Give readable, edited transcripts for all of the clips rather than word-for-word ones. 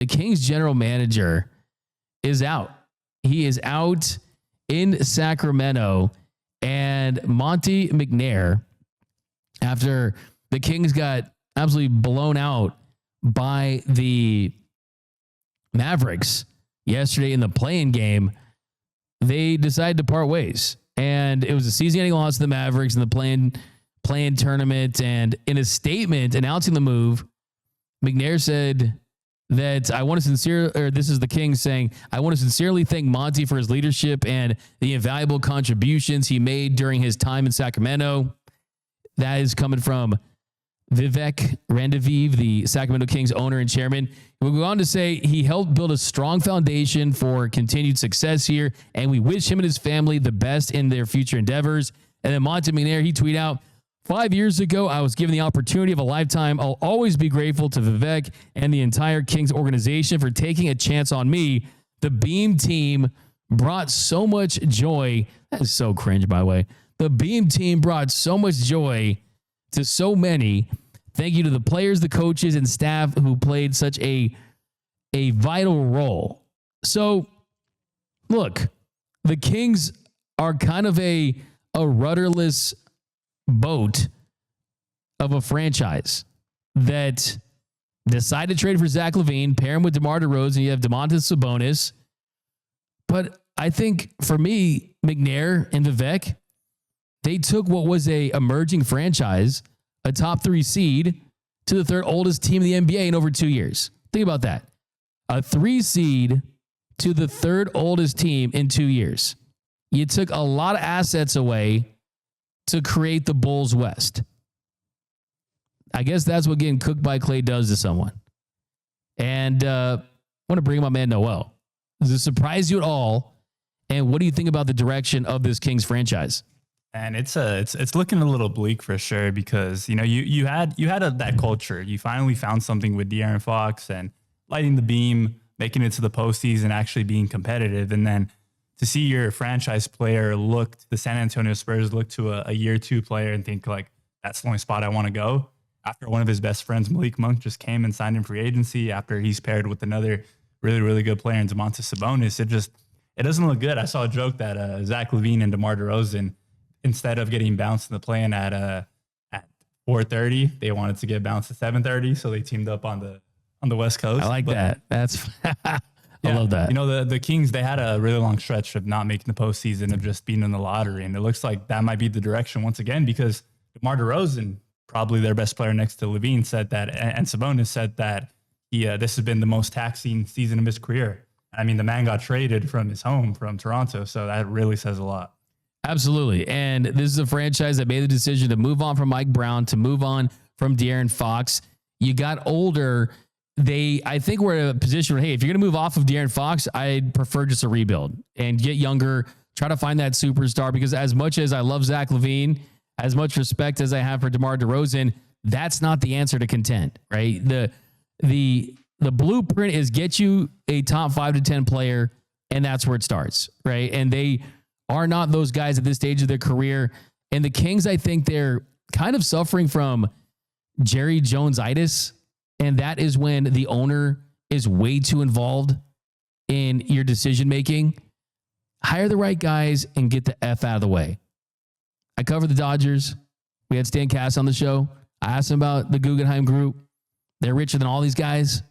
the Kings general manager is out. He is out in Sacramento, and Monte McNair, after the Kings got absolutely blown out by the Mavericks yesterday in the play-in game, they decided to part ways. And it was a season-ending loss to the Mavericks in the play-in tournament. And in a statement announcing the move, McNair said that this is the Kings saying, I want to sincerely thank Monty for his leadership and the invaluable contributions he made during his time in Sacramento. That is coming from Vivek Randiveer, the Sacramento Kings owner and chairman. We'll go on to say he helped build a strong foundation for continued success here, and we wish him and his family the best in their future endeavors. And then Monte McNair, he tweeted out, 5 years ago, I was given the opportunity of a lifetime. I'll always be grateful to Vivek and the entire Kings organization for taking a chance on me. The Beam team brought so much joy. That is so cringe, by the way. The Beam team brought so much joy to so many. Thank you to the players, the coaches, and staff who played such a vital role. So, look, the Kings are kind of a rudderless boat of a franchise that decided to trade for Zach LaVine, pair him with DeMar DeRozan, and you have Domantas Sabonis. But I think for me, McNair and Vivek, they took what was a emerging franchise, a top 3 seed, to the third oldest team in the NBA in over 2 years. Think about that. A 3 seed to the third oldest team in 2 years. You took a lot of assets away to create the Bulls West. I guess that's what getting cooked by Clay does to someone. And I want to bring in my man Noel. Does it surprise you at all? And what do you think about the direction of this Kings franchise? And it's looking a little bleak for sure, because you had that culture. You finally found something with De'Aaron Fox and lighting the beam, making it to the postseason, actually being competitive, and then to see your franchise player the San Antonio Spurs look to a year 2 player and think like, that's the only spot I want to go. After one of his best friends, Malik Monk, just came and signed in free agency, after he's paired with another really, really good player in Domantas Sabonis, it doesn't look good. I saw a joke that Zach LaVine and DeMar DeRozan, instead of getting bounced in the play-in at 4:30, they wanted to get bounced at 7:30, so they teamed up on the West Coast. I like that. That's I love that. The Kings, they had a really long stretch of not making the postseason, of just being in the lottery. And it looks like that might be the direction once again, because DeMar DeRozan, probably their best player next to LaVine, said that, and Sabonis said that this has been the most taxing season of his career. I mean, the man got traded from his home, from Toronto. So that really says a lot. Absolutely. And this is a franchise that made the decision to move on from Mike Brown, to move on from De'Aaron Fox. You got older. I think we're in a position where, hey, if you're going to move off of De'Aaron Fox, I'd prefer just a rebuild and get younger, try to find that superstar, because as much as I love Zach LaVine, as much respect as I have for DeMar DeRozan, that's not the answer to contend, right? The blueprint is get you a top 5 to 10 player, and that's where it starts, right? And they are not those guys at this stage of their career. And the Kings, I think they're kind of suffering from Jerry Jones-itis. And that is when the owner is way too involved in your decision-making. Hire the right guys and get the F out of the way. I covered the Dodgers. We had Stan Cass on the show. I asked him about the Guggenheim Group. They're richer than all these guys.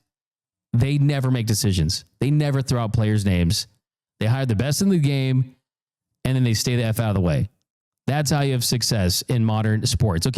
They never make decisions. They never throw out players' names. They hire the best in the game, and then they stay the F out of the way. That's how you have success in modern sports. Okay.